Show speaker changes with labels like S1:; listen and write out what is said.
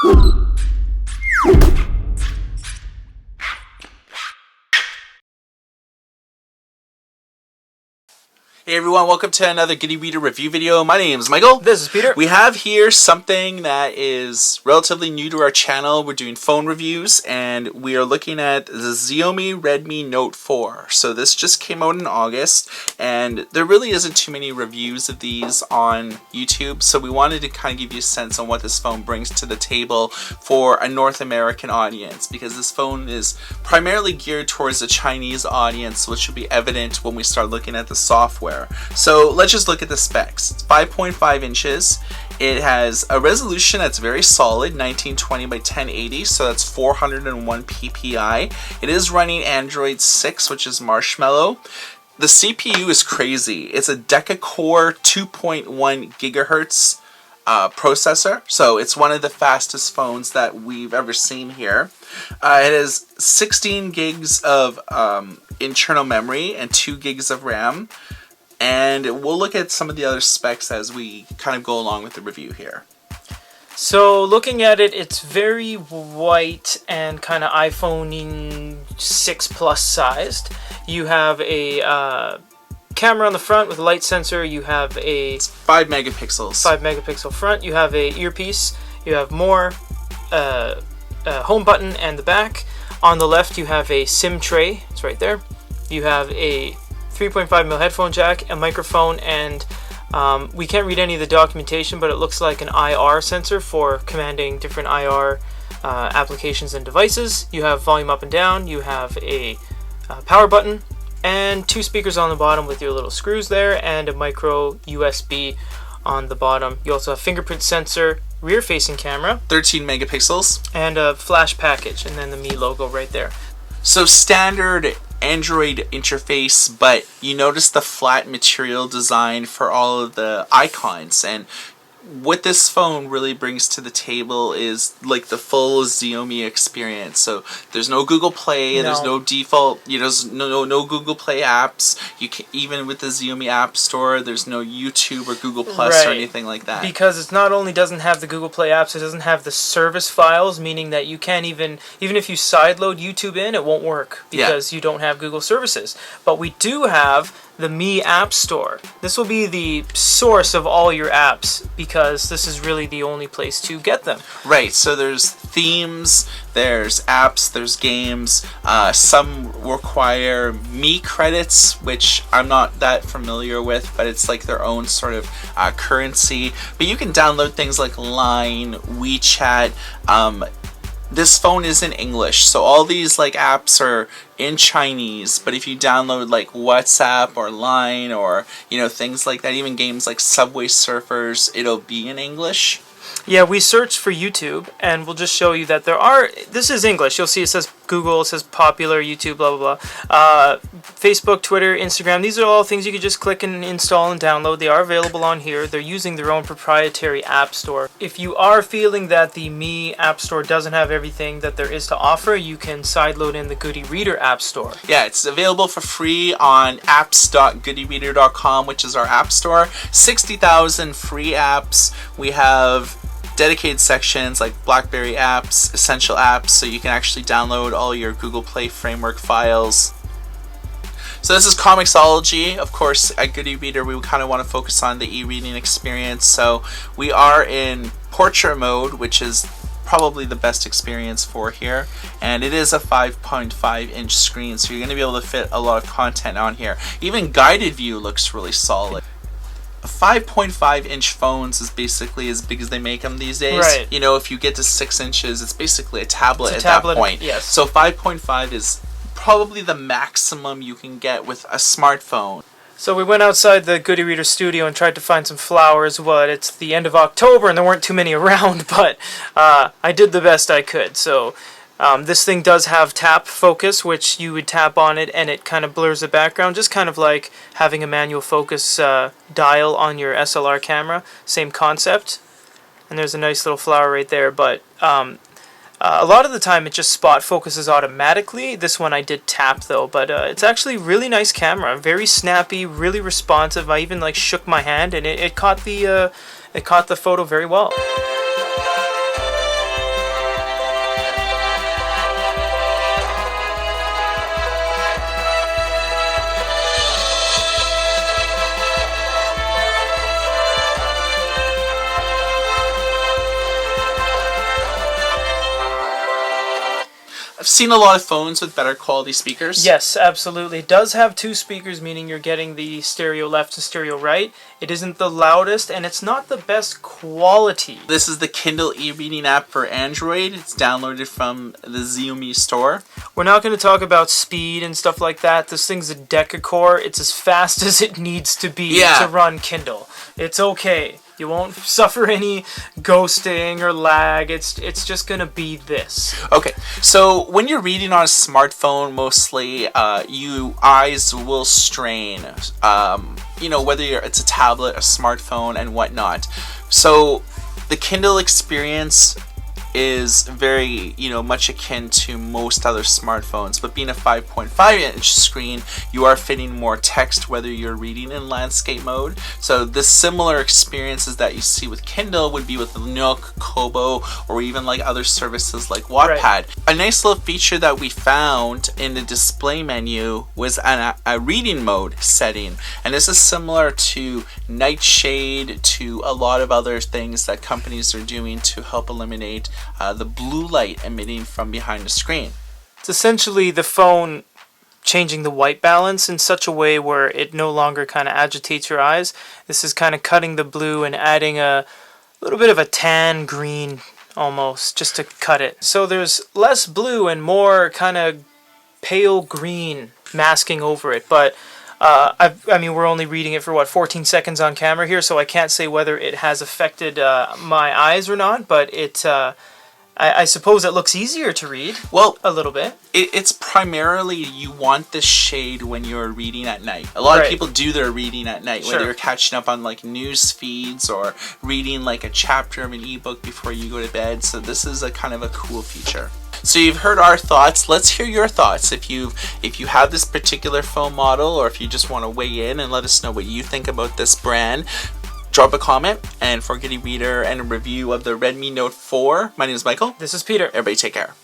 S1: Hey everyone, welcome to another Goody Reader review video. My name is Michael.
S2: This is Peter.
S1: We have here something that is relatively new to our channel. We're doing phone reviews and we are looking at the Xiaomi Redmi Note 4. So this just came out in August and there really isn't too many reviews of these on YouTube. So we wanted to kind of give you a sense on what this phone brings to the table for a North American audience, because this phone is primarily geared towards the Chinese audience, which will be evident when we start looking at the software. So let's just look at the specs. It's 5.5 inches. It has a resolution that's very solid, 1920 by 1080, so that's 401 ppi. It is running Android 6, which is Marshmallow. The CPU is crazy. It's a Deca-Core 2.1 gigahertz processor, so it's one of the fastest phones that we've ever seen here. It has 16 gigs of internal memory and 2 gigs of RAM. And we'll look at some of the other specs as we kind of go along with the review here.
S2: So looking at it, it's very white and kind of iPhone 6 Plus sized. You have a camera on the front with a light sensor. You have a
S1: 5 megapixels.
S2: 5 megapixel front. You have a earpiece. You have more home button and the back. On the left, you have a SIM tray. It's right there. You have a 3.5mm headphone jack, a microphone, and we can't read any of the documentation, but it looks like an IR sensor for commanding different IR applications and devices. You have volume up and down, you have a power button, and 2 speakers on the bottom with your little screws there, and a micro USB on the bottom. You also have fingerprint sensor, rear facing camera,
S1: 13 megapixels,
S2: and a flash package, and then the Mi logo right there.
S1: So standard Android interface, but you notice the flat material design for all of the icons, and what this phone really brings to the table is like the full Xiaomi experience. So there's no Google Play, there's no default, there's no Google Play apps. You can, even with the Xiaomi App Store, there's no YouTube or Google Plus or anything like that.
S2: Because it not only doesn't have the Google Play apps, it doesn't have the service files, meaning that you can't even if you sideload YouTube in, it won't work because you don't have Google services. But we do have the Mi App Store. This will be the source of all your apps because this is really the only place to get them.
S1: Right, so there's themes, there's apps, there's games. Some require Mi credits, which I'm not that familiar with, but it's like their own sort of currency. But you can download things like Line, WeChat. This phone is in English, so all these like apps are in Chinese, but if you download like WhatsApp or Line or things like that, even games like Subway Surfers, it'll be in English.
S2: Yeah, we searched for YouTube, and we'll just show you that this is English. You'll see it says Google, it says popular, YouTube, blah, blah, blah. Facebook, Twitter, Instagram, these are all things you can just click and install and download. They are available on here. They're using their own proprietary app store. If you are feeling that the Mi App Store doesn't have everything that there is to offer, you can sideload in the Goody Reader App Store.
S1: Yeah, it's available for free on apps.goodyreader.com, which is our app store. 60,000 free apps. We have dedicated sections like BlackBerry apps, essential apps, so you can actually download all your Google Play framework files. So this is Comixology. Of course, at Goody Reader, we kind of want to focus on the e-reading experience. So we are in portrait mode, which is probably the best experience for here, and it is a 5.5 inch screen, so you're going to be able to fit a lot of content on here. Even guided view looks really solid. 5.5 inch phones is basically as big as they make them these days.
S2: Right.
S1: If you get to 6 inches, it's basically a tablet
S2: that
S1: point.
S2: Yes.
S1: So 5.5 is probably the maximum you can get with a smartphone.
S2: So we went outside the Goody Reader studio and tried to find some flowers. Well, it's the end of October and there weren't too many around, but I did the best I could. So this thing does have tap focus, which you would tap on it and it kind of blurs the background, just kind of like having a manual focus dial on your SLR camera. Same concept. And there's a nice little flower right there, but a lot of the time it just spot focuses automatically. This one I did tap though, but it's actually really nice camera, very snappy, really responsive. I even shook my hand and it caught the photo very well.
S1: seen a lot of phones with better quality speakers.
S2: Yes, absolutely. It does have 2 speakers, meaning you're getting the stereo left and stereo right. It isn't the loudest, and it's not the best quality.
S1: This is the Kindle e-reading app for Android. It's downloaded from the Xiaomi store.
S2: We're not going to talk about speed and stuff like that. This thing's a deca-core. It's as fast as it needs to be to run Kindle. It's okay. You won't suffer any ghosting or lag. It's just going to be this.
S1: Okay, so when you're reading on a smartphone, mostly, you eyes will strain. You know, whether it's a tablet, a smartphone, and whatnot. So the Kindle experience is very, much akin to most other smartphones, but being a 5.5-inch screen, you are fitting more text whether you're reading in landscape mode. So the similar experiences that you see with Kindle would be with Nook, Kobo, or even like other services like Wattpad. Right. A nice little feature that we found in the display menu was a reading mode setting, and this is similar to Nightshade, to a lot of other things that companies are doing to help eliminate the blue light emitting from behind the screen.
S2: It's essentially the phone changing the white balance in such a way where it no longer kind of agitates your eyes. This is kind of cutting the blue and adding a little bit of a tan green almost, just to cut it. So there's less blue and more kind of pale green masking over it. But I mean, we're only reading it for 14 seconds on camera here, so I can't say whether it has affected my eyes or not, but I suppose it looks easier to read. Well, a little bit.
S1: It's primarily you want this shade when you're reading at night. A lot of people do their reading at night, whether you're catching up on like news feeds or reading like a chapter of an ebook before you go to bed. So this is a kind of a cool feature. So you've heard our thoughts. Let's hear your thoughts. If you have this particular phone model, or if you just want to weigh in and let us know what you think about this brand, drop a comment. And for getting reader and a review of the Redmi Note 4, my name is Michael.
S2: This is Peter.
S1: Everybody take care.